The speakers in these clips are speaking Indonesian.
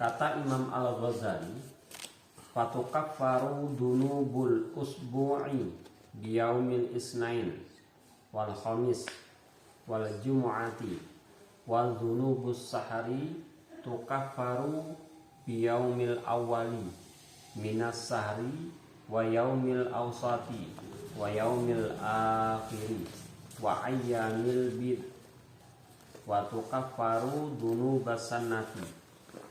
Kata Imam Al-Ghazali, fatukaffaru dunubul usbu'i biyaumil isnain wal khamis wal jumu'ati wal dunubus sahari tukaffaru biyaumil awwali minas sahri wa yaumil awsati wa yaumil akhiri wa ayyamil bid wa tukaffaru dunubas sanati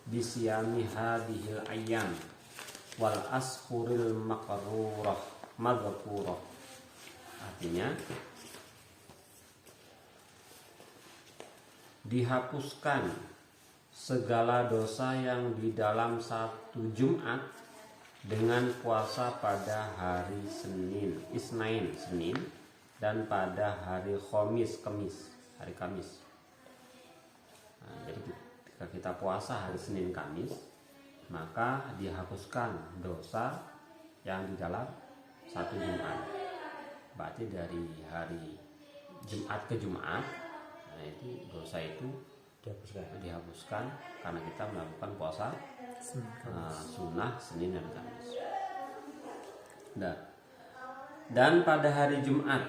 bisyami hadhil ayyam wal ashuril madhkurah. Artinya dihapuskan segala dosa yang di dalam satu Jumat dengan puasa pada hari Senin, Isnain, Senin, dan pada hari Khamis, hari Kamis. Nah, jadi ketika kita puasa hari Senin, Kamis, maka dihapuskan dosa yang di dalam satu Jumat. Berarti dari hari Jumat ke Jumat, nah itu dosa itu dihapuskan karena kita melakukan puasa sunnah Senin dan Kamis. Dan pada hari Jumat,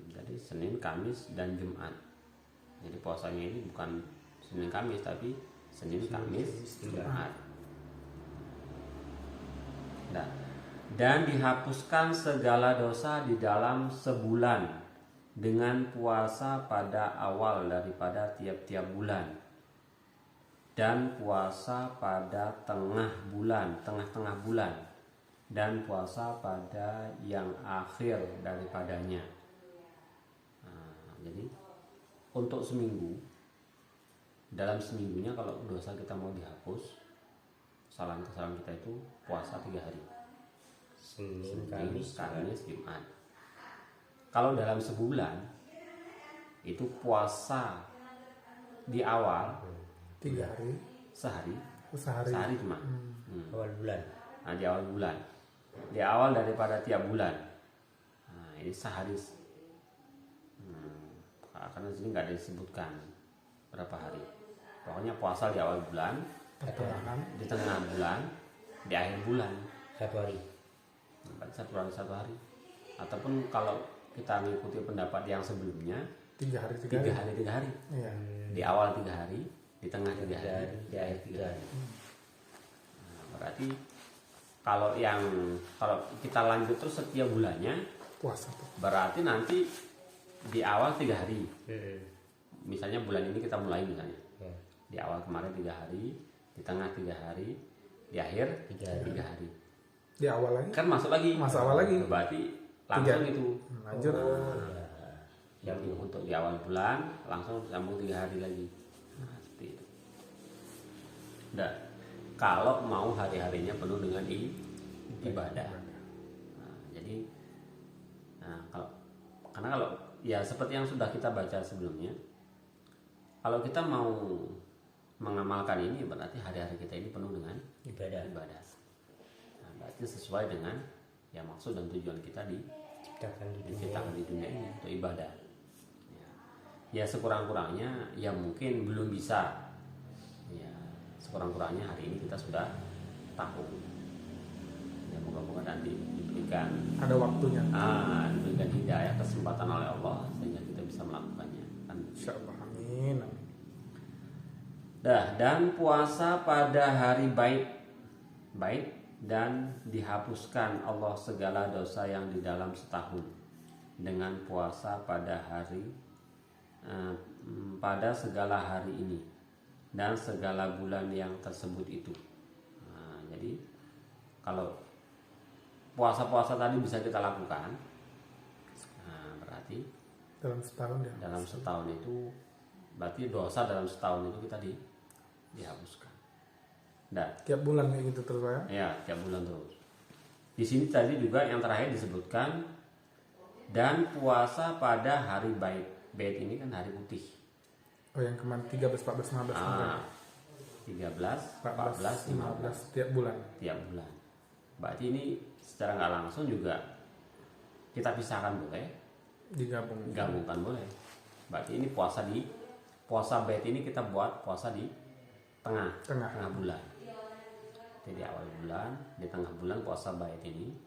jadi Senin, Kamis, dan Jumat. Jadi puasanya ini bukan Senin, Kamis, tapi Senin, Kamis, Jumat. Dan dihapuskan segala dosa di dalam sebulan dengan puasa pada awal daripada tiap-tiap bulan dan puasa pada tengah bulan dan puasa pada yang akhir daripadanya. Nah, jadi untuk seminggu, dalam seminggunya kalau dosa kita mau dihapus, kesalahan-kesalahan kita itu puasa 3 hari, Senin, Kamis, Jumat. Kalau dalam sebulan itu puasa di awal 3 hari, sehari cuma awal bulan. Nah, di awal bulan, di awal daripada tiap bulan. Nah, ini sehari. Karena di sini nggak disebutkan berapa hari. Pokoknya puasa di awal bulan, di tengah bulan, di akhir bulan 1 hari. Satu hari. Ataupun kalau kita mengikuti pendapat yang sebelumnya, 3 hari. Iya. Di awal 3 hari, di tengah 3 hari, di akhir 3 hari. Nah, berarti kalau kita lanjut terus setiap bulannya Puasa. Berarti nanti di awal 3 hari. Misalnya bulan ini kita mulai misalnya. Di awal kemarin 3 hari, di tengah 3 hari, di akhir 3 hari. Di awal lagi. Kan masuk lagi. Awal lagi. Berarti langsung 3. itu. Lanjut. Yang untuk di awal bulan langsung sambung 3 hari lagi. Nah, seperti itu. Nah, kalau mau hari-harinya penuh dengan ibadah. Nah, jadi karena kalau ya seperti yang sudah kita baca sebelumnya, kalau kita mau mengamalkan ini berarti hari-hari kita ini penuh dengan ibadah. Nah, berarti sesuai dengan ya maksud dan tujuan kita diciptakan di dunia ini untuk ibadah. Ya sekurang-kurangnya ya mungkin belum bisa. Ya sekurang-kurangnya hari ini kita sudah tahu. Ya moga-moga nanti diberikan ada waktunya. Diberikan hidayah, kesempatan oleh Allah sehingga kita bisa melakukannya. Kan? Insyaallah, amin. Dan puasa pada hari baik dan dihapuskan Allah segala dosa yang di dalam setahun dengan puasa pada segala hari ini dan segala bulan yang tersebut itu. Nah, jadi kalau puasa-puasa tadi bisa kita lakukan, nah, berarti dalam setahun ya. Dalam setahun itu berarti dosa dalam setahun itu kita dihapuskan. Dan tiap bulan kayak gitu terus ya? Ya, tiap bulan terus. Di sini tadi juga yang terakhir disebutkan dan puasa pada hari baik. Baik ini kan hari putih. Oh, yang kemarin 13, 14, 15. 13, 14, 15 tiap bulan. Berarti ini secara nggak langsung juga kita pisahkan boleh, digabungkan boleh. Berarti ini puasa bait ini kita buat puasa di tengah Tengah. bulan. Jadi awal bulan, di tengah bulan puasa bait ini,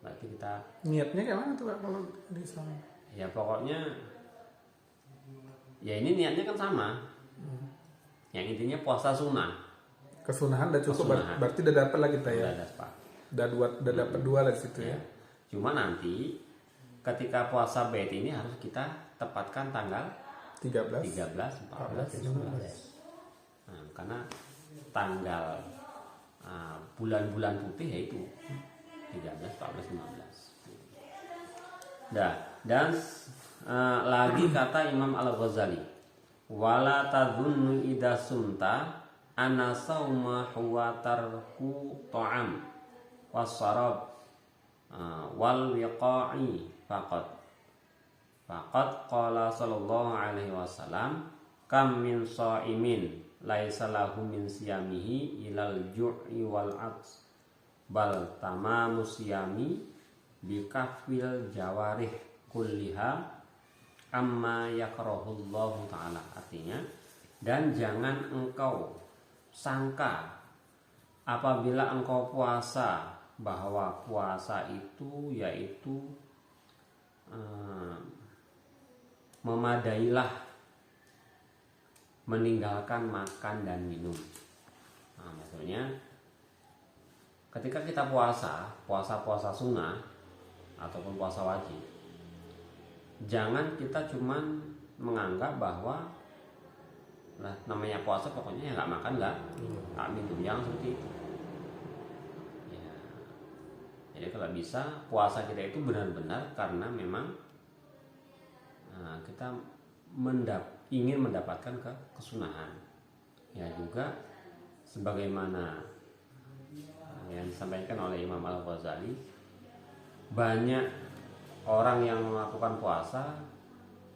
berarti kita Niatnya kayak mana tuh Pak kalau di sana? ya pokoknya ya ini niatnya kan sama. Yang intinya puasa sunnah. Kesunahan udah cukup, Kesunahan. berarti udah dapat lah kita ya. Udah ada sepakat. Udah dapat 2 lah di situ ya. Ya. Cuma nanti ketika puasa bait ini harus kita tepatkan tanggal 13. 13, 14, 15. Nah, karena tanggal bulan-bulan putih yaitu 13, 14, 15. Nah, dan lagi kata Imam Al-Ghazali, wala tadhunnu idza sumta anna sauma huwa tarku ta'am was-sarab wal wiqa'i faqat qala sallallahu alaihi wasallam kam min shaimin laisa lahu min siyamihi ilal ju'i wal 'ats bal tamamu siyami bikafil jawarih kulliha amma yakrahullahu ta'ala. Artinya, dan jangan engkau sangka apabila engkau puasa bahwa puasa itu yaitu memadailah meninggalkan makan dan minum. Nah, maksudnya ketika kita puasa sunnah ataupun puasa wajib, jangan kita cuman menganggap bahwa namanya puasa pokoknya ya nggak makan nggak minum, jangan seperti itu. Ya, jadi kalau bisa puasa kita itu benar-benar karena memang kita ingin mendapatkan kesunahan. Ya juga sebagaimana yang disampaikan oleh Imam Al-Ghazali, banyak orang yang melakukan puasa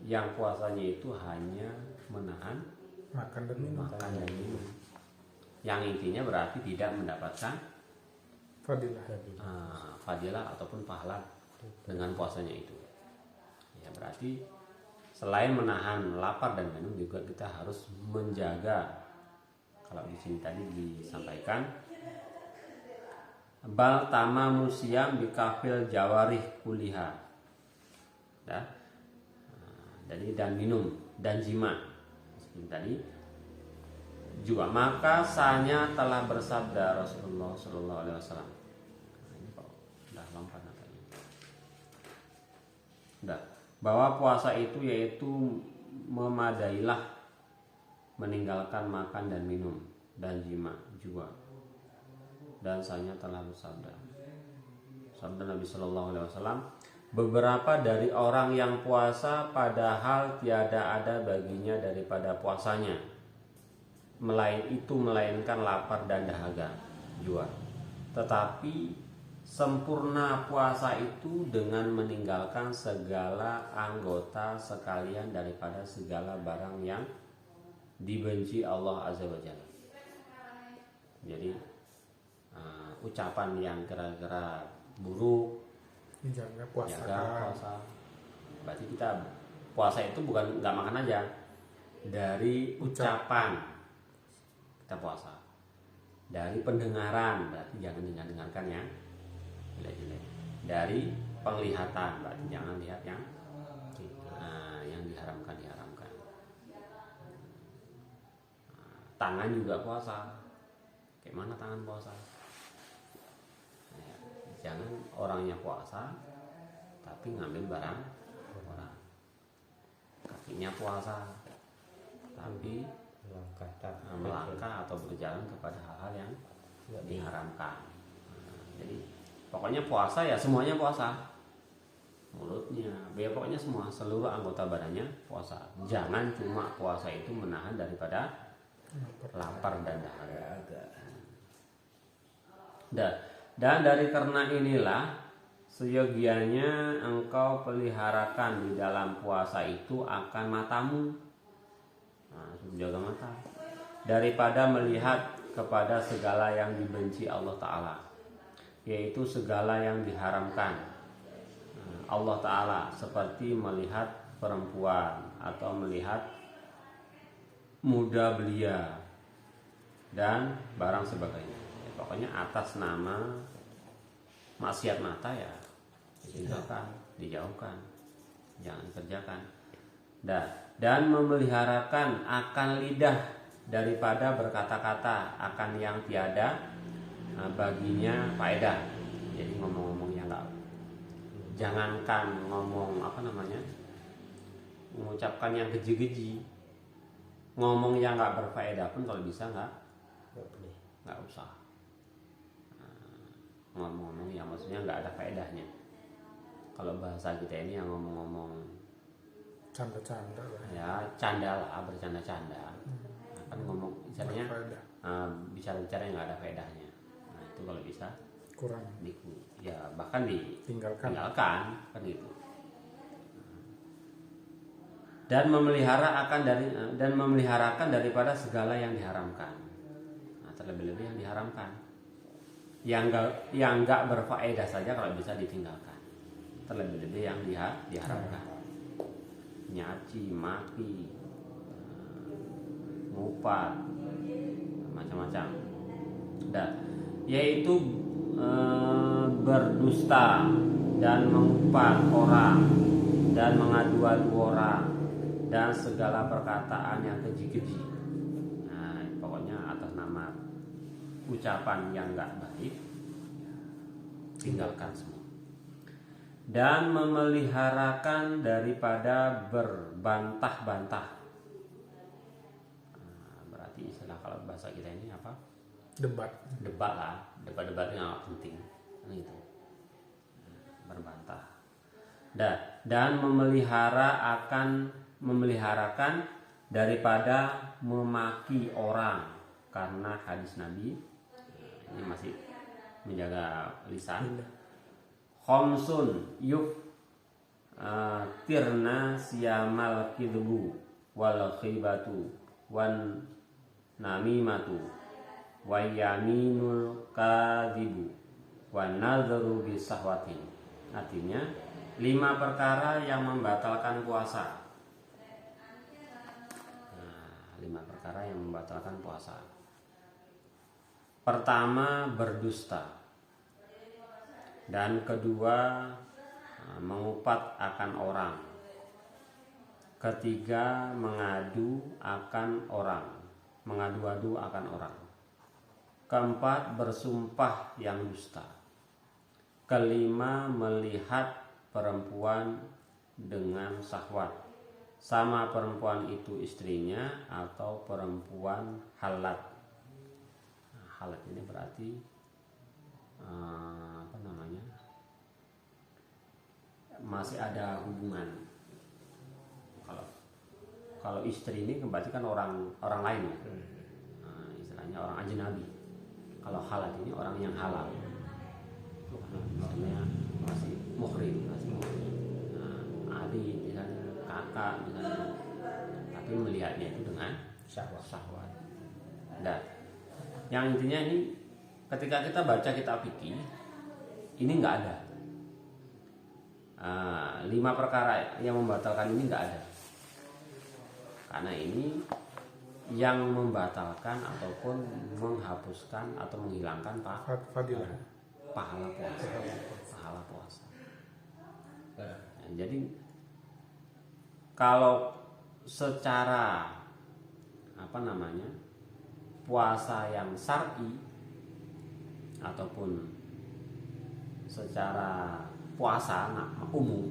yang puasanya itu hanya menahan Makan dan minum. yang intinya berarti tidak mendapatkan fadilah ataupun pahala dengan puasanya itu. Ya berarti selain menahan lapar dan minum juga kita harus menjaga, kalau di sini tadi disampaikan bal tamamu siyam bikafil jawarih kuliha. Ya. Jadi dan minum dan jima seperti tadi juga, maka sanya telah bersabda Rasulullah Shallallahu Alaihi Wasallam. Ini kok udah lompat katanya. Udah, bahwa puasa itu yaitu memadailah meninggalkan makan dan minum dan jima juga. Dan sanya telah bersabda, sabda Nabi Shallallahu Alaihi Wasallam, beberapa dari orang yang puasa padahal tiada ada baginya daripada puasanya melainkan lapar dan dahaga jua. Tetapi sempurna puasa itu dengan meninggalkan segala anggota sekalian daripada segala barang yang dibenci Allah Azza wa Jalla. Jadi ucapan yang kira-kira buruk Jaga puasa. Berarti kita puasa itu bukan nggak makan aja, dari ucapan kita puasa, dari pendengaran berarti jangan dengarkan yang jelek-jelek, dari penglihatan berarti jangan lihat yang diharamkan. Tangan juga puasa, kayak mana tangan puasa? Jangan orangnya puasa tapi ngambil barang orang. Kakinya puasa tapi melangkah atau berjalan kepada hal-hal yang diharamkan. Jadi pokoknya puasa ya semuanya puasa. Mulutnya, pokoknya semua, seluruh anggota badannya puasa. Jangan cuma puasa itu menahan daripada lapar dan dahaga. Dan dari karena inilah seyogianya engkau peliharakan di dalam puasa itu akan matamu, jaga mata, daripada melihat kepada segala yang dibenci Allah Ta'ala, yaitu segala yang diharamkan Allah Ta'ala, seperti melihat perempuan atau melihat muda belia dan barang sebagainya. Ya, pokoknya atas nama maksiat mata ya ditinggalkan, dijauhkan, jangan kerjakan. Dan memeliharakan akan lidah daripada berkata-kata akan yang tiada baginya faedah. Jadi ngomong-ngomong yang enggak, jangankan ngomong mengucapkan yang keji-keji, ngomong yang nggak berfaedah pun kalau bisa nggak usah. Ngomong-ngomong yang maksudnya nggak ada faedahnya. Kalau bahasa kita ini yang ngomong-ngomong Canda-canda lah. ya canda lah, bercanda-canda. Kan ngomong misalnya bicara-bicara yang nggak ada faedahnya. Nah itu kalau bisa Kurang. Ya bahkan Tinggalkan. kan gitu. Dan memeliharakan daripada segala yang diharamkan. Nah, terlebih-lebih yang diharamkan. Yang enggak berfaedah saja kalau bisa ditinggalkan. Terlebih-lebih yang diharamkan. Nyaci, maki, ngupat, macam-macam. Dan yaitu berdusta dan mengupat orang dan mengadu-adu orang dan segala perkataan yang keji-keji. Nah, pokoknya atas nama ucapan yang enggak baik tinggalkan semua. Dan memeliharakan daripada berbantah-bantah. Nah, berarti istilah kalau bahasa kita ini apa? Debat lah, debat yang penting. Itu berbantah. Dan memeliharakan daripada memaki orang, karena hadis Nabi ini masih menjaga lisan. Khamsun tirna siyamal kidbu wal khibatu wan namimatu wa yaminul kadzibu wan nadharu bisahwatin. Artinya 5 perkara yang membatalkan puasa. Nah, 5 perkara yang membatalkan puasa. Pertama, berdusta. Dan kedua, mengupat akan orang. Ketiga, mengadu-adu akan orang. Keempat, bersumpah yang dusta. Kelima, melihat perempuan dengan syahwat, sama perempuan itu istrinya atau perempuan halat. Nah, halat ini berarti masih ada hubungan. Kalau istri ini berarti kan orang lain ya. Nah, istilahnya orang ajnabi. Kalau halat ini orang yang halal. Misalnya masih muhrim. Nah, adik misalnya, kakak misalnya, tapi melihatnya itu dengan syahwat. Dan yang intinya ini ketika kita baca kitab fikih ini nggak ada 5 perkara yang membatalkan ini nggak ada, karena ini yang membatalkan ataupun menghapuskan atau menghilangkan pahala puasa. Nah, jadi kalau secara puasa yang syar'i ataupun secara puasa umum,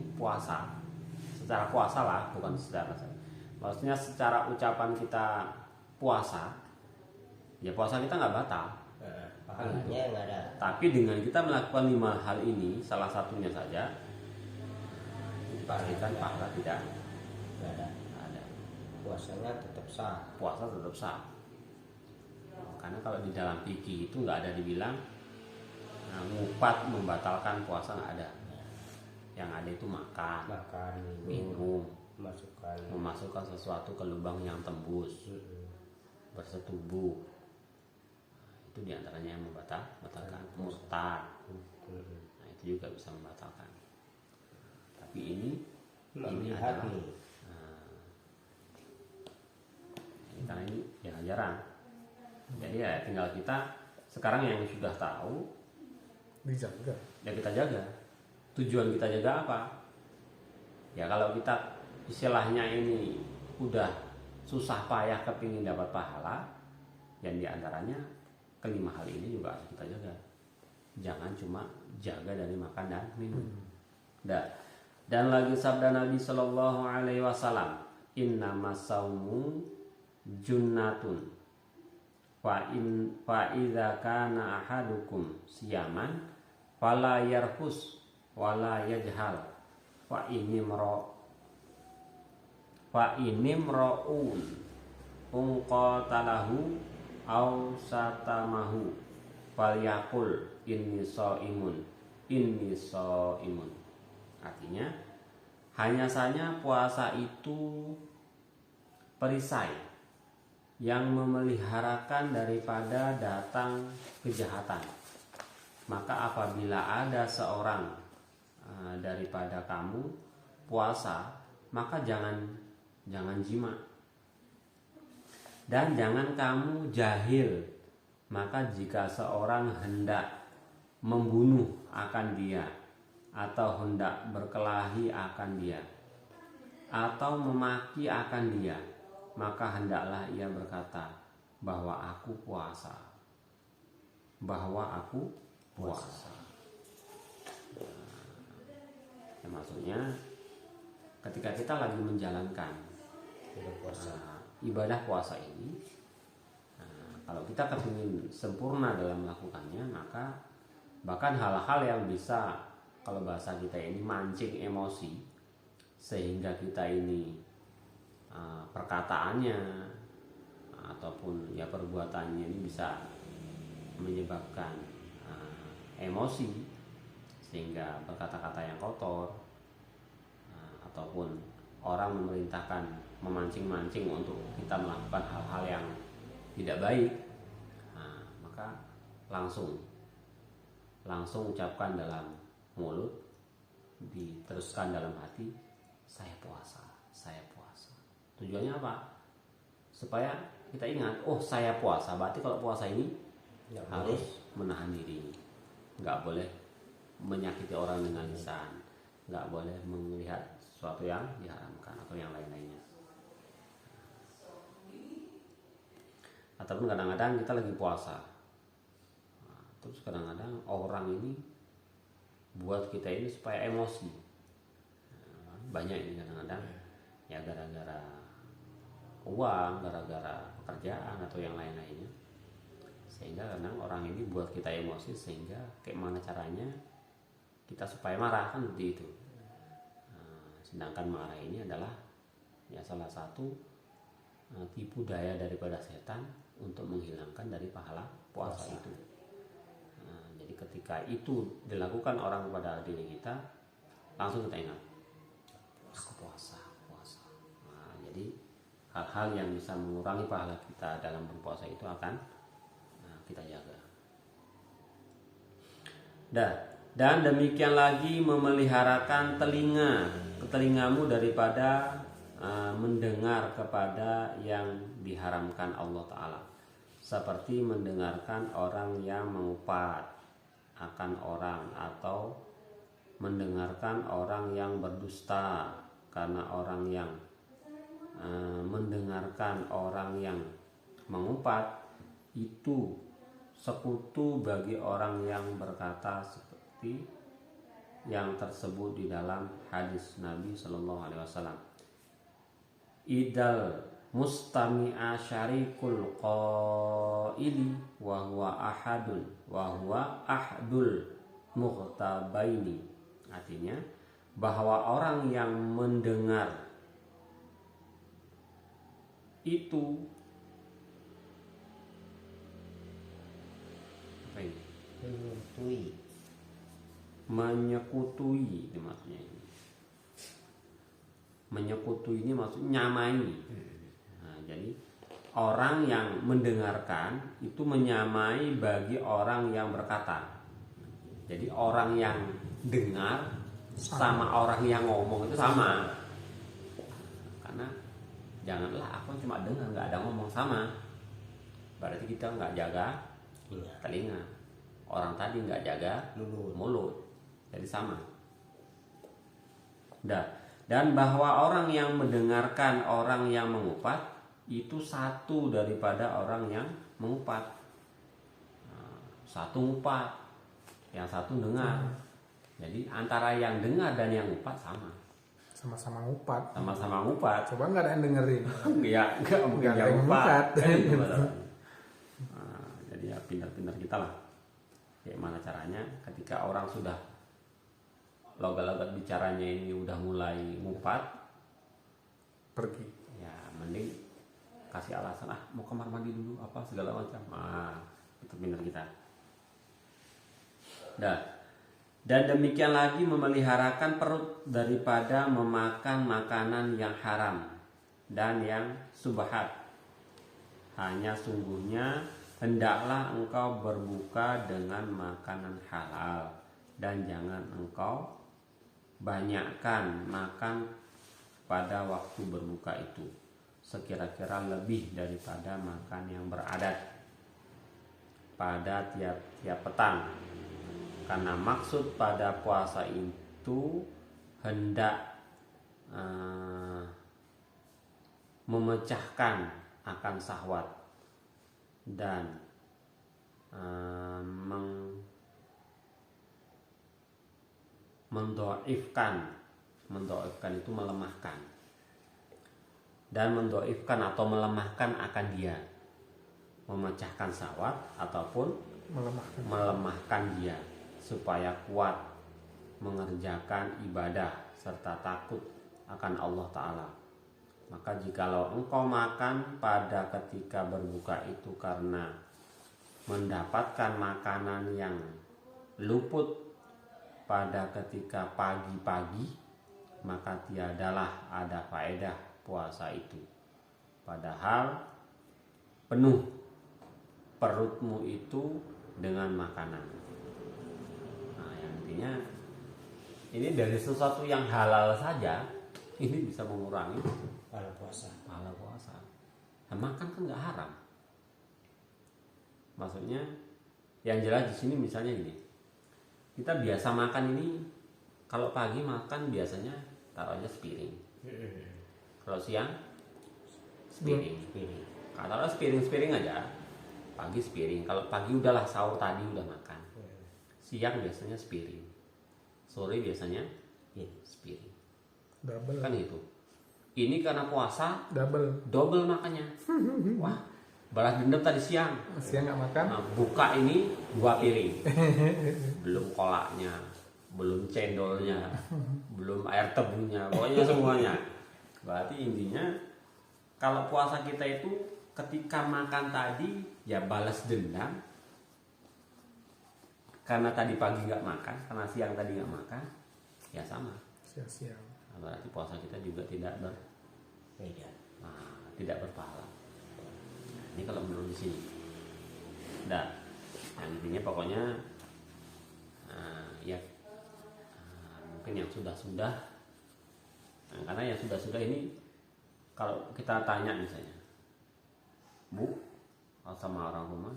secara puasa lah, bukan secara, maksudnya secara ucapan kita puasa, ya puasa kita nggak batal, pahalanya nggak ada. tapi dengan kita melakukan 5 hal ini, salah satunya saja, dipastikan pahala tidak ada. Puasanya tetap sah. Puasa tetap sah. Karena kalau di dalam fikih itu nggak ada dibilang ngupat membatalkan puasa, nggak ada. Yang ada itu makan, minum, memasukkan sesuatu ke lubang yang tembus, bersetubuh. Itu diantaranya yang membatalkan. Murtad, nah itu juga bisa membatalkan. Tapi ini adalah karena ini jarang-jarang. Jadi ya tinggal kita sekarang yang sudah tahu Dijaga. ya kita jaga. Tujuan kita jaga apa? Ya kalau kita istilahnya ini udah susah payah kepingin dapat pahala, yang diantaranya kelima hal ini juga harus kita jaga. Jangan cuma jaga dari makan dan minum. Dan lagi sabda Nabi Shallallahu Alaihi Wasallam, innamas saumu junnatun fa idza kana ahadukum siyaman fala yarfus wala yajhal fa inimra'un unqatalahu au satamahu falyaqul inni shaimun. Artinya hanya saja puasa itu perisai yang memeliharakan daripada datang kejahatan. Maka apabila ada seorang daripada kamu puasa, maka jangan jima. Dan jangan kamu jahil. Maka jika seorang hendak membunuh akan dia, atau hendak berkelahi akan dia, atau memaki akan dia, maka hendaklah ia berkata bahwa aku puasa. Ya, maksudnya ketika kita lagi menjalankan ibadah puasa ini, kalau kita kepingin sempurna dalam melakukannya, maka bahkan hal-hal yang bisa, kalau bahasa kita ini, mancing emosi, sehingga kita ini perkataannya ataupun ya perbuatannya ini bisa menyebabkan emosi, sehingga berkata-kata yang kotor, ataupun orang memerintahkan memancing-mancing untuk kita melakukan hal-hal yang tidak baik, maka langsung ucapkan dalam mulut, diteruskan dalam hati, saya puasa. Tujuannya apa? Supaya kita ingat, oh saya puasa, berarti kalau puasa ini harus menahan diri, nggak boleh menyakiti orang dengan lisan, nggak boleh melihat sesuatu yang diharamkan atau yang lain-lainnya. Ataupun kadang-kadang kita lagi puasa, terus kadang-kadang orang ini buat kita ini supaya emosi. Banyak ini kadang-kadang ya gara-gara uang, gara-gara pekerjaan atau yang lain-lainnya, sehingga kadang orang ini buat kita emosi, sehingga kayak mana caranya kita supaya marah, kan seperti itu. Sedangkan marah ini adalah ya salah satu tipu daya daripada setan untuk menghilangkan dari pahala puasa itu. Jadi ketika itu dilakukan orang kepada diri kita, langsung kita ingat, aku puasa. Jadi hal-hal yang bisa mengurangi pahala kita dalam berpuasa itu akan kita jaga. Dan demikian lagi memeliharakan telingamu daripada mendengar kepada yang diharamkan Allah Ta'ala, seperti mendengarkan orang yang mengupat akan orang, atau mendengarkan orang yang berdusta, karena orang yang mendengarkan orang yang mengupat itu sekutu bagi orang yang berkata seperti yang tersebut di dalam hadis Nabi Shallallahu Alaihi Wasallam. Idal mustami'a syarikul qaili wa huwa ahdul mughtabaini. Artinya bahwa orang yang mendengar itu apa ini? Menyekutui ini maksudnya ini. Menyekutui ini maksudnya nyamai. Jadi orang yang mendengarkan itu menyamai bagi orang yang berkata. Jadi orang yang dengar sama orang yang ngomong itu sama. Karena janganlah aku cuma dengar nggak ada ngomong, sama. berarti kita nggak jaga Iya. telinga. Orang tadi nggak jaga mulut, jadi sama. Dan bahwa orang yang mendengarkan orang yang mengupat itu satu daripada orang yang mengupat. Satu ngupat, yang satu dengar. Jadi antara yang dengar dan yang ngupat sama. Sama-sama ngupat. Sama-sama ngupat. Coba nggak ada yang dengerin. Ya, enggak mungkin Nggak ada yang yang ngupat. ngupat. Jadi ya pintar-pintar kita lah. Gimana caranya ketika orang sudah logat-logat bicaranya ini udah mulai ngupat, Pergi. ya mending kasih alasan mau kamar mandi dulu apa segala macam. Itu pintar kita. Dan demikian lagi memeliharakan perut daripada memakan makanan yang haram dan yang subhat. Hanya sungguhnya hendaklah engkau berbuka dengan makanan halal dan jangan engkau banyakkan makan pada waktu berbuka itu sekira-kira lebih daripada makan yang beradat pada tiap-tiap petang, karena maksud pada puasa itu hendak memecahkan akan syahwat dan mendoifkan itu melemahkan, dan mendoifkan atau melemahkan akan dia, memecahkan syahwat ataupun melemahkan dia supaya kuat mengerjakan ibadah serta takut akan Allah Ta'ala. Maka jikalau engkau makan pada ketika berbuka itu karena mendapatkan makanan yang luput pada ketika pagi-pagi, maka tiadalah ada faedah puasa itu. Padahal penuh perutmu itu dengan makanan. Nah, yang intinya ini dari sesuatu yang halal saja ini bisa mengurangi Pahala puasa. Nah, makan kan nggak haram. Maksudnya yang jelas di sini misalnya gini, kita biasa makan ini kalau pagi makan biasanya taruhnya sepiring. Kalau siang sepiring. Kalau sepiring aja. Pagi sepiring. Kalau pagi udahlah sahur tadi udah makan. Siang biasanya sepiring. Sore biasanya sepiring. Double. Kan itu. Ini karena puasa double makannya. Wah, balas dendam tadi siang. Siang nggak makan. Nah, buka ini 2 piring. Belum kolaknya, belum cendolnya, belum air tebunya, pokoknya semuanya. Berarti intinya kalau puasa kita itu ketika makan tadi ya balas dendam karena tadi pagi nggak makan, karena siang tadi nggak makan, ya sama. Siang. Nah, berarti puasa kita juga tidak berpahala. Nah, ini kalau menurut di sini. Nah, yang intinya pokoknya mungkin yang sudah. Nah, karena yang sudah ini kalau kita tanya misalnya, Bu, sama orang rumah,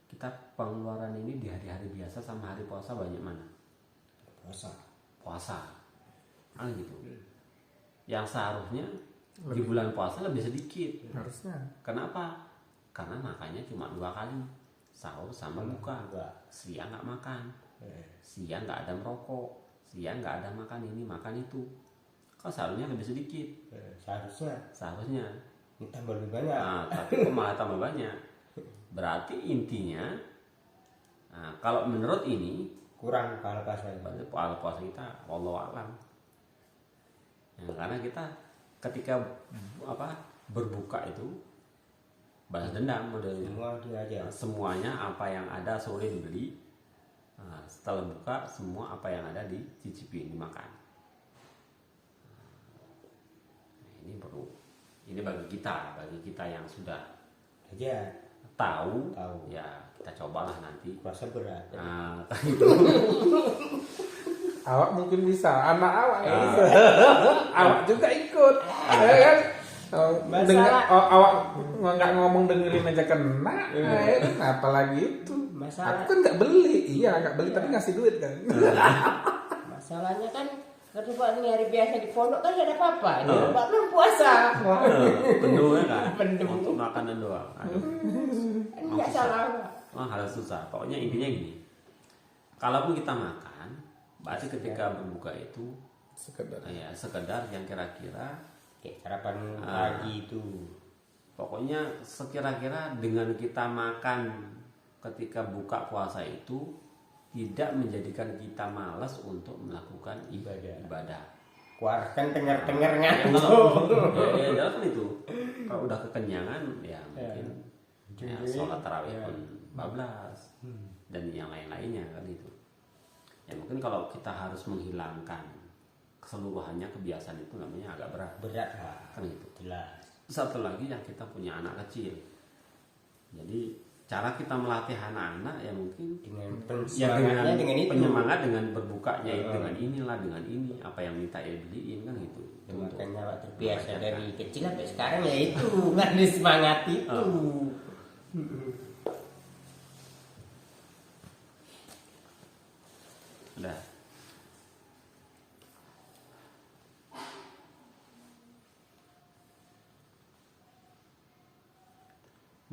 kita pengeluaran ini di hari-hari biasa sama hari puasa banyak mana? Puasa. Gitu. Yang seharusnya di bulan puasa lebih sedikit. Harusnya. Kenapa? Karena makannya cuma 2 kali, sahur sama buka. Siang nggak makan, siang nggak ada merokok, siang nggak ada makan ini makan itu. Kok seharusnya lebih sedikit? Seharusnya. Tambah lebih banyak. Nah, tapi kok malah tambah banyak. Berarti intinya, kalau menurut ini Kurang pahala puasa. berarti pahala puasa kita wallahu a'lam. Ya, karena kita ketika berbuka itu balas dendam modelnya. Semua dia aja. Semuanya apa yang ada sore dibeli. Setelah buka semua apa yang ada dicicipi, dimakan. Ini perlu. Ini bagi kita yang sudah Aja tahu. Ya kita cobalah nanti. puasa berat. Itu. Awak mungkin bisa, anak awak nggak bisa. Awak juga ikut, ya kan? Awak nggak ngomong dengerin aja kena, apalagi itu. Masalah. Aku kan nggak beli, nggak beli tapi ngasih duit kan. Masalahnya kan kedua ini hari biasa di pondok kan gak ada apa-apa. Ini belum puasa. Penuh kan? Penuh. Untuk makanan doang. Aduh. Enggak salah. Hal susah. Pokoknya intinya gini. Kalaupun kita makan, berarti ketika berbuka itu sekedar yang kira-kira kayak sarapan pagi itu. Pokoknya sekira-kira dengan kita makan ketika buka puasa itu tidak menjadikan kita malas untuk melakukan ibadah. Keluarkan dengar-dengar Ya kan itu. Kalau udah kekenyangan ya mungkin sholat tarawih pun bablas dan yang lain-lainnya kan itu. Ya mungkin kalau kita harus menghilangkan keseluruhannya kebiasaan itu namanya agak berat kan itu. Jelas. Satu lagi yang kita punya anak kecil. Jadi cara kita melatih anak-anak ya mungkin dengan dengan penyemangat dengan berbukanya dengan inilah dengan ini apa yang minta ya beliin kan gitu. Makanya Pak terbiasa dari kecil sampai sekarang ya itu nggak disemangat itu. Udah.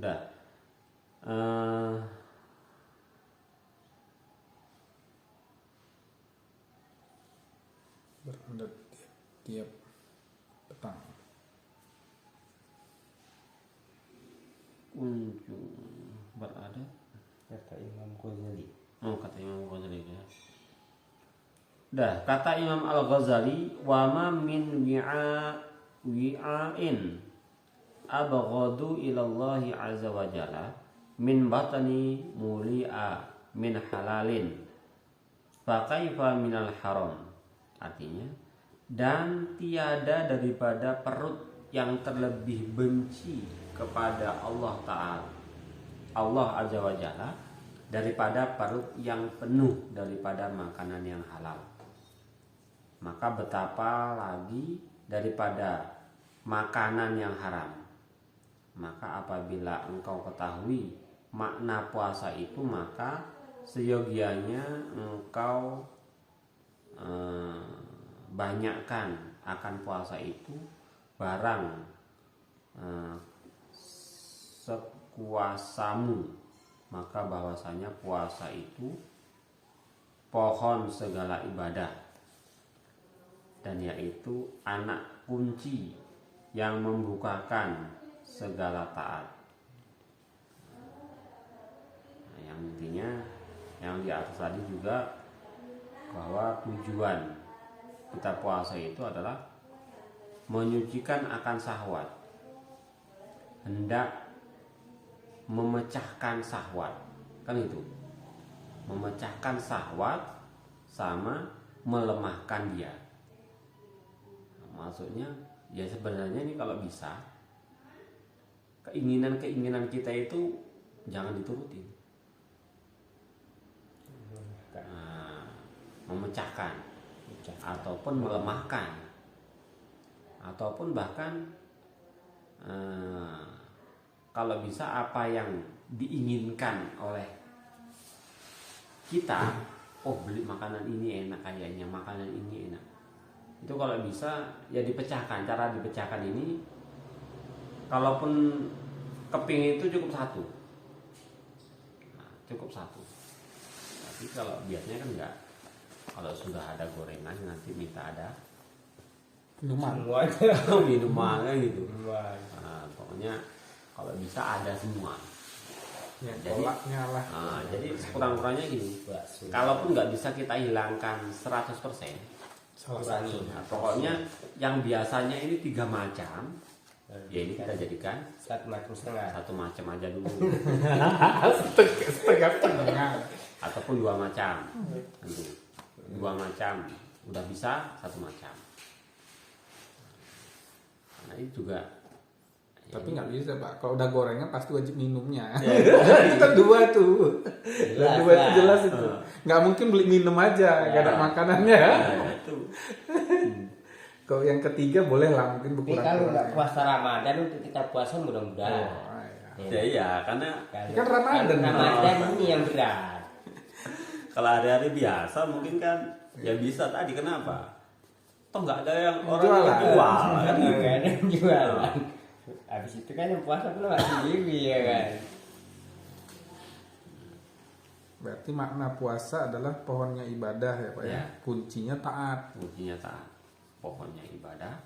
Udah. Berundat tiap petang. Kunjung berada Kata Imam Ghazali. kata Imam Ghazali ya. Dah, kata Imam Al-Ghazali wa ma min wi'ain abghadu ila Allah azza wa jalla min batani muli'a min halalin fa kaifa minal haram. Artinya, dan tiada daripada perut yang terlebih benci kepada Allah Ta'ala, Allah Azza wa Jalla, daripada perut yang penuh daripada makanan yang halal. Maka betapa lagi daripada makanan yang haram. Maka apabila engkau ketahui makna puasa itu, maka seyogianya engkau banyakkan akan puasa itu barang sekuasamu. Maka bahwasanya puasa itu pohon segala ibadah, dan yaitu anak kunci yang membukakan segala taat. Nah, yang intinya yang di atas tadi juga bahwa tujuan kita puasa itu adalah menyucikan akan syahwat, hendak memecahkan syahwat, kan itu, memecahkan syahwat sama melemahkan dia. Maksudnya ya sebenarnya ini kalau bisa keinginan kita itu jangan diturutin. Memecahkan ataupun melemahkan ataupun bahkan kalau bisa apa yang diinginkan oleh kita, beli makanan ini enak kayaknya, makanan ini enak, itu kalau bisa ya dipecahkan. Cara dipecahkan ini, kalaupun keping itu cukup satu, tapi kalau biasanya kan enggak. Kalau sudah ada gorengan nanti minta ada Minuman gitu. Nah, pokoknya kalau bisa ada semua. Ya, Jadi lah. Jadi kurang-kurangnya gini. Kalaupun nggak bisa kita hilangkan 100%, Salah satu. nah, pokoknya yang biasanya ini 3 macam, ya ini kita jadikan satu macam aja dulu, setengah. ataupun 2 macam. Tentu 2 macam udah bisa, 1 macam. Nah ini juga. Tapi nggak bisa Pak, kalau udah gorengan pasti wajib minumnya. Kita 2 tuh. Jelas, 2 itu jelas itu. Nggak mungkin beli minum aja, nggak ada makanannya. Itu. Kalau yang ketiga boleh lah mungkin Tapi berkurang. kalau nggak puasa Ramadan untuk kita puasa mudah-mudahan. Ya iya, karena Kan Ramadan. Ramadan ini yang berat. kalau hari-hari biasa mungkin kan ya bisa tadi, kenapa? Toh nggak ada yang orang Jualan. yang jual kan gitu. Nggak ada yang jualan. Habis itu kan yang puasa pula nggak sendiri ya kan. Berarti makna puasa adalah pohonnya ibadah ya Pak ya. Ya. Kuncinya taat. Kuncinya taat. Pohonnya ibadah.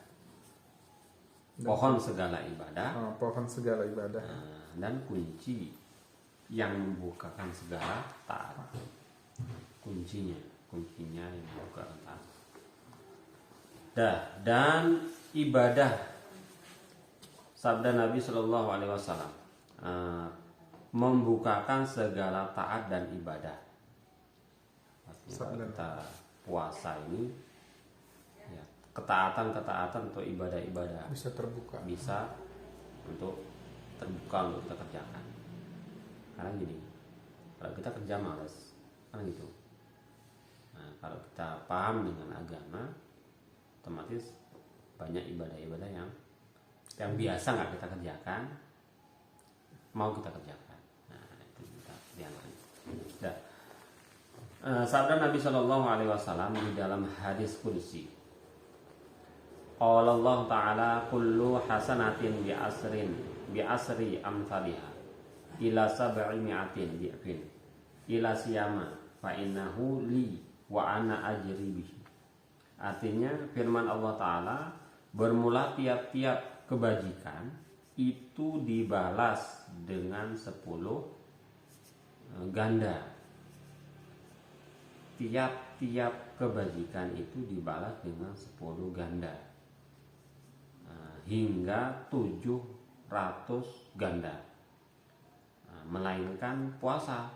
Pohon segala ibadah. Oh, pohon segala ibadah. Dan kunci yang membukakan segala taat. Kuncinya yang membukakan taat. Dan ibadah, sabda Nabi Shallallahu Alaihi Wasallam, membukakan segala taat dan ibadah. Artinya kalau kita puasa ini, ya, ketaatan atau ibadah Bisa terbuka. bisa untuk terbuka untuk kita kerjakan. Karena gini, kalau kita kerja malas, kan gitu. Nah, kalau kita paham dengan agama, otomatis banyak ibadah-ibadah yang biasa nggak kita kerjakan, mau kita kerjakan. Nah, itu kita kerjakan. Nah, sabda Nabi Shallallahu Alaihi Wasallam di dalam hadis qudsi, qala Allah Ta'ala kullu hasanatin bi asri amsalha ila sab'i mi'atin di'fin ila siyama fa innahu li wa ana ajri bihi. Artinya firman Allah Ta'ala, bermula tiap-tiap kebajikan itu dibalas dengan 10 ganda. Tiap-tiap kebajikan itu dibalas dengan 10 ganda, hingga 700 ganda, melainkan puasa,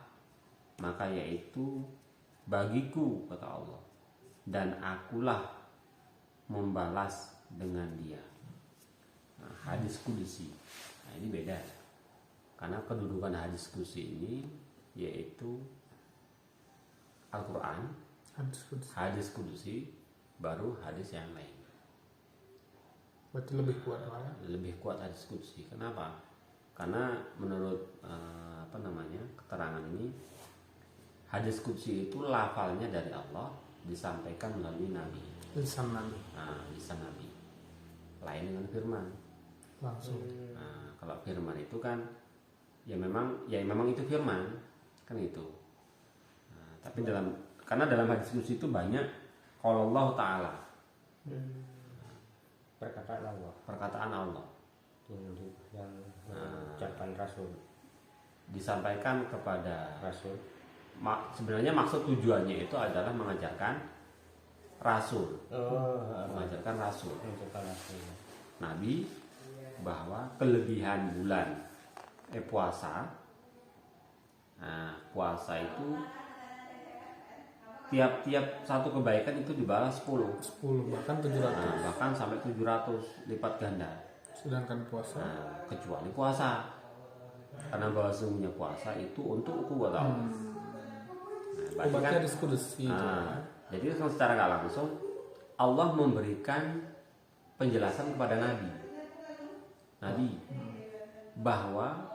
maka yaitu bagiku, kata Allah, dan akulah membalas dengan dia. Hadis qudsi. Nah, ini beda, karena kedudukan hadis qudsi ini yaitu Al-Quran, hadis qudsi, baru hadis yang lain. Berarti lebih kuat Pak ya? Lebih kuat hadis qudsi. Kenapa? Karena menurut keterangan ini, hadis qudsi itu lafalnya dari Allah, disampaikan melalui Nabi. Lisan Nabi. Lisan Nabi. Lain dengan firman. Langsung. Kalau firman itu kan ya memang itu firman, kan itu. Tapi karena dalam hadis qudsi itu banyak kalau Allah Ta'ala, perkataan Allah yang ucapan Rasul, disampaikan kepada Rasul. Sebenarnya maksud tujuannya itu adalah mengajarkan Rasul, mengajarkan Rasul, Nabi, bahwa kelebihan bulan puasa itu tiap satu kebaikan itu dibalas 10, bahkan 700. bahkan sampai 700 lipat ganda. Sedangkan puasa, kecuali puasa, karena bahasanya puasa itu untukku, kata Allah. berarti hadis qudsi itu. Jadi secara nggak langsung Allah memberikan penjelasan kepada Nabi bahwa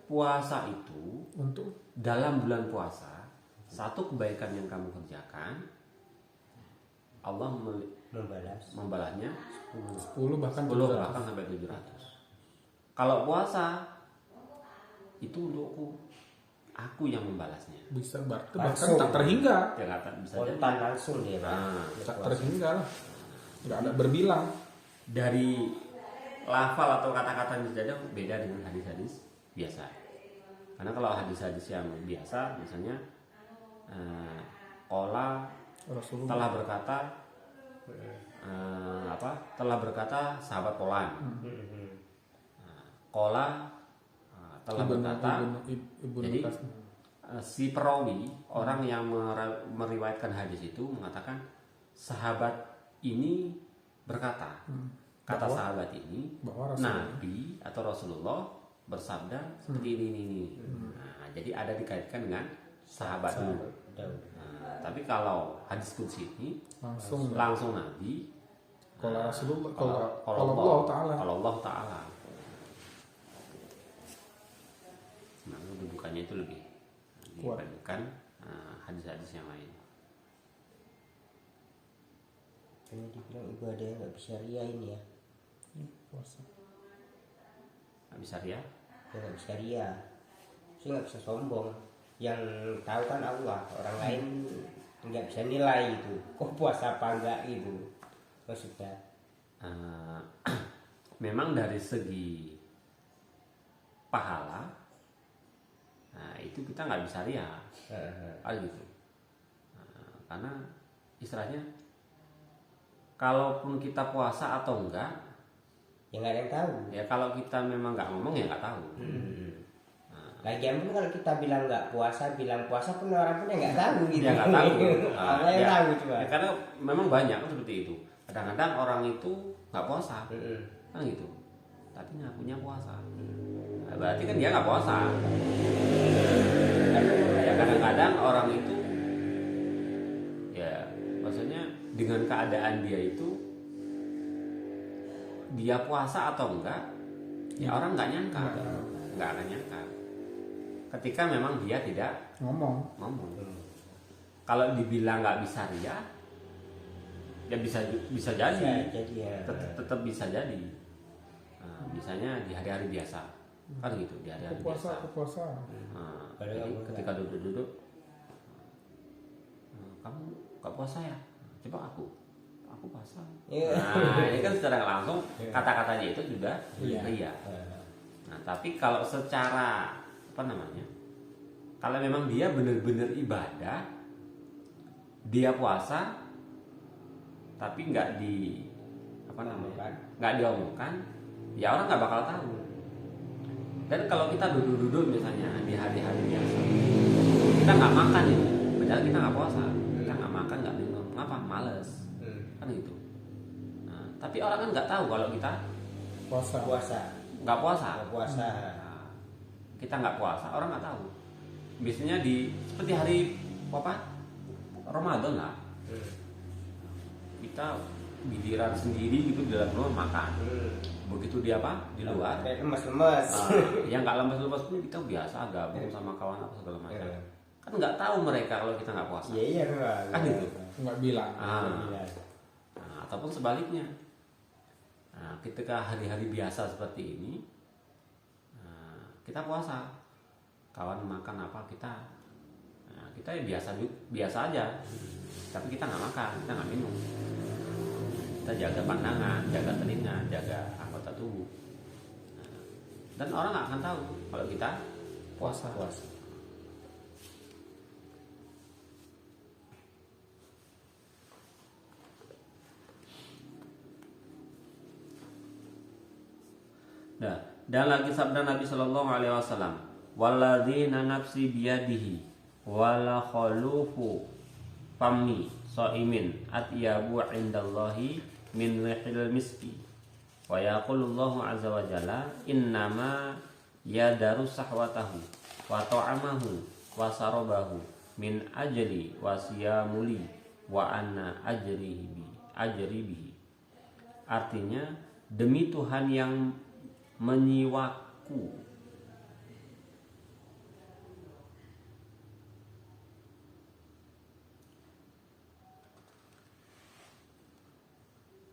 puasa itu Untuk dalam bulan puasa, satu kebaikan yang kamu kerjakan, Allah membalasnya 10 bahkan 10 700. bahkan sampai 700. Kalau puasa itu untukku, aku yang membalasnya. Bisa bahkan Langsung. tak terhingga. Ya nggak bisa jadi. Spontan langsung dia. Tak terhingga lah. Nggak ada berbilang. Dari lafal atau kata-kata yang saja beda dengan hadis-hadis biasa. Karena kalau hadis-hadis yang biasa, misalnya qala Rasulullah telah berkata telah berkata sahabat Polan. Qala telah berkata. Ibnu Jadi Qasim. si perawi, orang yang meriwayatkan hadis itu mengatakan sahabat ini berkata, kata sahabat ini, bahwa Rasulullah. Nabi atau Rasulullah bersabda seperti ini. Nah, jadi ada dikaitkan dengan sahabat dulu. Tapi kalau hadis qudsi ini langsung Nabi Kalau Rasulullah, kalau Allah Ta'ala. Kalau Allah Ta'ala. Nah, kedudukannya itu lebih Kuat. dibandingkan hadis-hadis yang lain. Ini dibilang ibadah yang nggak bisa ria ini ya. Puasa. Nggak bisa ria? Ya nggak bisa ria. Saya nggak bisa sombong. Yang tahu kan Allah. Orang lain nggak bisa nilai itu. Kok puasa apa enggak itu maksudnya. Memang dari segi pahala, nah itu kita nggak bisa ria, gitu. Karena istilahnya, kalaupun kita puasa atau enggak, Ya nggak ada yang tahu. ya kalau kita memang nggak ngomong ya nggak tahu. Lagian pun kalau kita bilang nggak puasa, bilang puasa pun orang pun nggak tahu gitu. Ya nggak tahu. Allah yang tahu cuma. Ya, karena memang banyak kan seperti itu. Kadang-kadang orang itu nggak puasa, kan gitu. Tapi ngakunya puasa. Nah, berarti kan dia nggak puasa. Ya kadang-kadang orang itu, ya maksudnya dengan keadaan dia itu, dia puasa atau enggak, ya orang nggak nyangka, nggak akan nyangka. Ketika memang dia tidak Ngomong. Kalau dibilang nggak bisa ria, ya bisa jadi, ya. tetap bisa jadi. Nah, misalnya di hari-hari biasa, kan gitu, di hari-hari biasa. Puasa. Nah, jadi ketika duduk-duduk, kamu nggak puasa ya? Coba aku puasa. Nah, ini kan secara langsung kata-katanya itu sudah ria. Nah, tapi kalau secara kalau memang dia benar-benar ibadah, dia puasa, tapi nggak diomongkan, ya orang nggak bakal tahu. Dan kalau kita duduk-duduk misalnya di hari-hari biasa, kita nggak makan ya, padahal kita nggak puasa, kita nggak makan nggak minum, ngapa? Males, kan gitu. Nah, tapi orang kan nggak tahu kalau kita nggak puasa. Kita nggak puasa, orang nggak tahu. Biasanya seperti hari Ramadan lah, kita giliran sendiri gitu di dalam rumah makan. Begitu dia di luar, lemas-lemas. Yang nggak lemas-lemas pun kita biasa gabung sama kawan apa segala macam. Kan nggak tahu mereka kalau kita nggak puasa. Iya kan gitu. Nggak bilang. Ataupun sebaliknya. Nah, ketika hari-hari biasa seperti ini, kita puasa, kawan makan apa kita ya biasa aja, tapi kita nggak makan, kita nggak minum, kita jaga pandangan, jaga telinga, jaga anggota tubuh, dan orang nggak akan tahu kalau kita puasa. Nah, dan lagi sabda Nabi Shallallahu Alaihi Wasallam, "Walladzina nafsi biyadihi, wala khalufu fami shaimin atyabu indallahi min rihil miski." Wa yaqulullahu azza wa jalla, "Innama yadaru sahwatahu wa ta'amahu wa sarabahu min ajli wa siyamuli wa anna ajri bihi." Artinya, demi Tuhan yang menyiwaku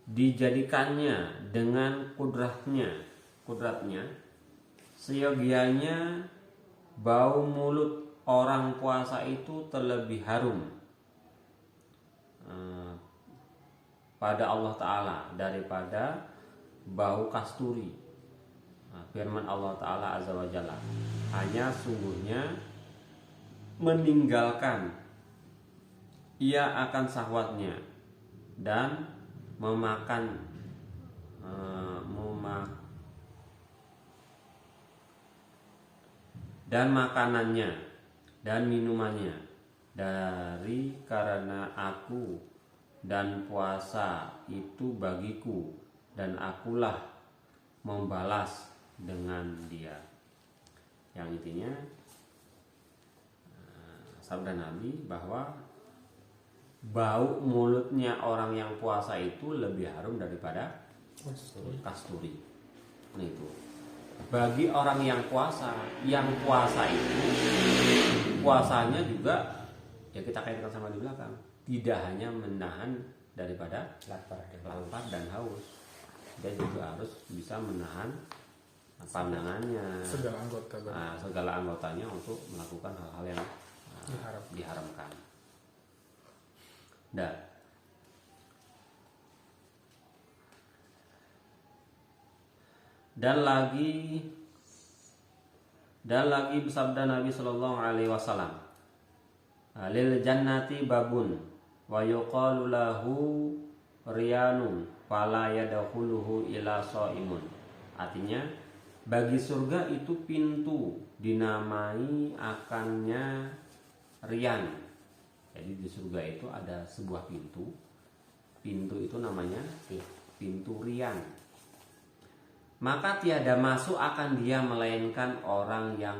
dijadikannya dengan kudratnya seyogianya bau mulut orang puasa itu terlebih harum pada Allah Ta'ala daripada bau kasturi. Firman Allah Ta'ala Azza wa Jalla, hanya sungguhnya meninggalkan ia akan syahwatnya dan dan makanannya dan minumannya dari karena aku, dan puasa itu bagiku dan akulah membalas dengan dia. Yang intinya sabda Nabi bahwa bau mulutnya orang yang puasa itu lebih harum daripada kasturi. Nah itu. Bagi orang yang puasa itu puasanya juga ya kita kaitkan sama di belakang, tidak hanya menahan daripada lapar dan haus, dia juga harus bisa menahan pandangannya, segala anggotanya untuk melakukan hal-hal yang diharamkan. Dan lagi bersabda Nabi Shallallahu Alaihi Wasallam, lil jannati babun wa yuqalu lahu riyanun fala yadkhuluhu ila shaimun. Artinya bagi surga itu pintu, dinamai akannya riyan. Jadi di surga itu ada sebuah pintu itu namanya pintu riyan. Maka tiada masuk akan dia melainkan orang yang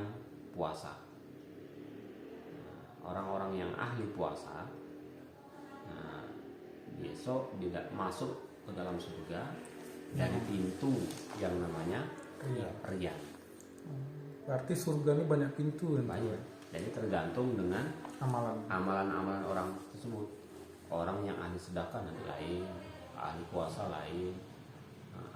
puasa. Orang-orang yang ahli puasa, besok tidak masuk ke dalam surga dari pintu yang namanya riyan. Berarti surga ini banyak pintu kan? Banyak. Jadi tergantung dengan amalan-amalan orang tersebut. Orang yang ahli sedekah nanti lain, ahli puasa lain,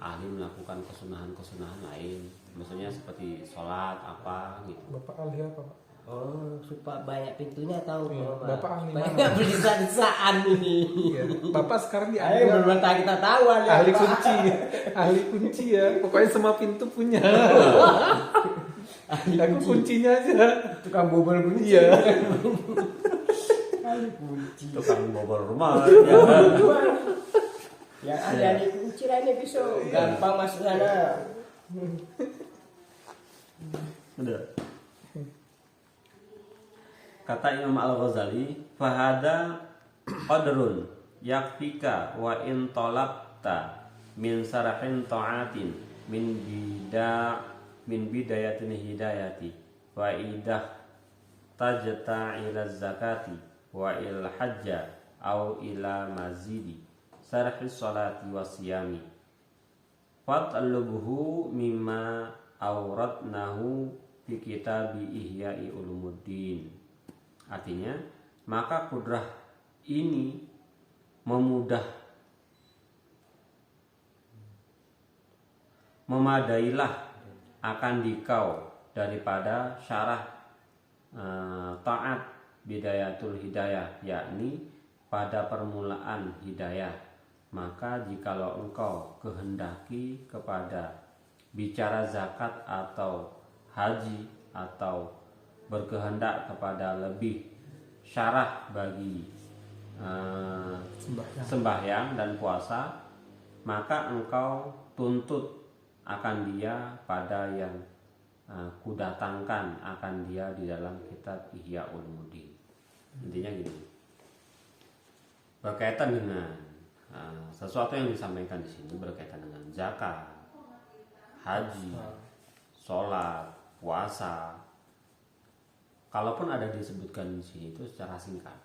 ahli melakukan kesunahan-kesunahan lain. Maksudnya seperti sholat apa gitu. Bapak ahli apa, Pak? Oh, supaya banyak pintunya tahu. Bapak ahli mana? Banyak berdesa-desaan ini. Iya. Bapak sekarang di Ayo belum kita tahu ahli kunci. Ahli kunci ya. Pokoknya semua pintu punya. Aku kuncinya aja. Tukang bobol kunci. Iya. Ahli kunci. Tukang bobol rumah. Yang ahli kunci lainnya bisa gampang masuk sana. Udah. Kata Imam Al-Ghazali, fahada qadrun yakfika wa in talabta min sarafin ta'atin min bidayatin hidayati wa idah tajta ila zakati wa il hajja au ila mazidi sarfi salati wa siyami fat'alubhu mimma auratnahu fi kitabi Ihya'i Ulumuddin. Artinya, maka kudrah ini memadailah akan dikau daripada syarah taat bidayatul hidayah, yakni pada permulaan hidayah. Maka jikalau engkau kehendaki kepada bicara zakat atau haji atau berkehendak kepada lebih syarah bagi sembahyang dan puasa, maka engkau tuntut akan dia pada yang kudatangkan akan dia di dalam kitab Ihya Ulumuddin. Intinya gini, berkaitan dengan sesuatu yang disampaikan di sini berkaitan dengan zakat, haji, sholat, puasa. Kalaupun ada disebutkan di sini itu secara singkat.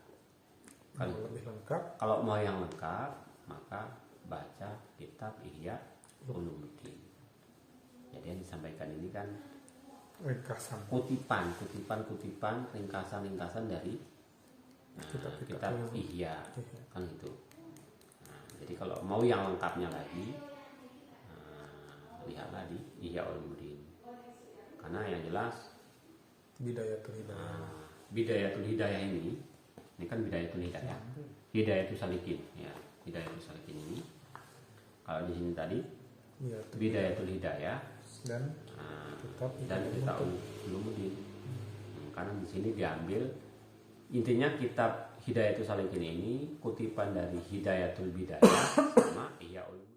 Lebih lengkap. Kalau mau yang lengkap, maka baca kitab Ihya Ulumuddin. Jadi yang disampaikan ini kan ringkasan, kutipan, ringkasan dari kitab Ihya, kan gitu. Nah, jadi kalau mau yang lengkapnya lagi, lihatlah di Ihya Ulumuddin. Karena yang jelas Bidayatul Hidayah ini kan Bidayatul Hidayah. Hidayatul Salikin, ya. Hidayatul Salikin ini kalau di sini tadi Bidayatul Hidayah dan kitab Ulumuddin. Karena di sini diambil intinya kitab Hidayatul Salikin ini kutipan dari Hidayatul Bidayah sama Ihya Ulumuddin.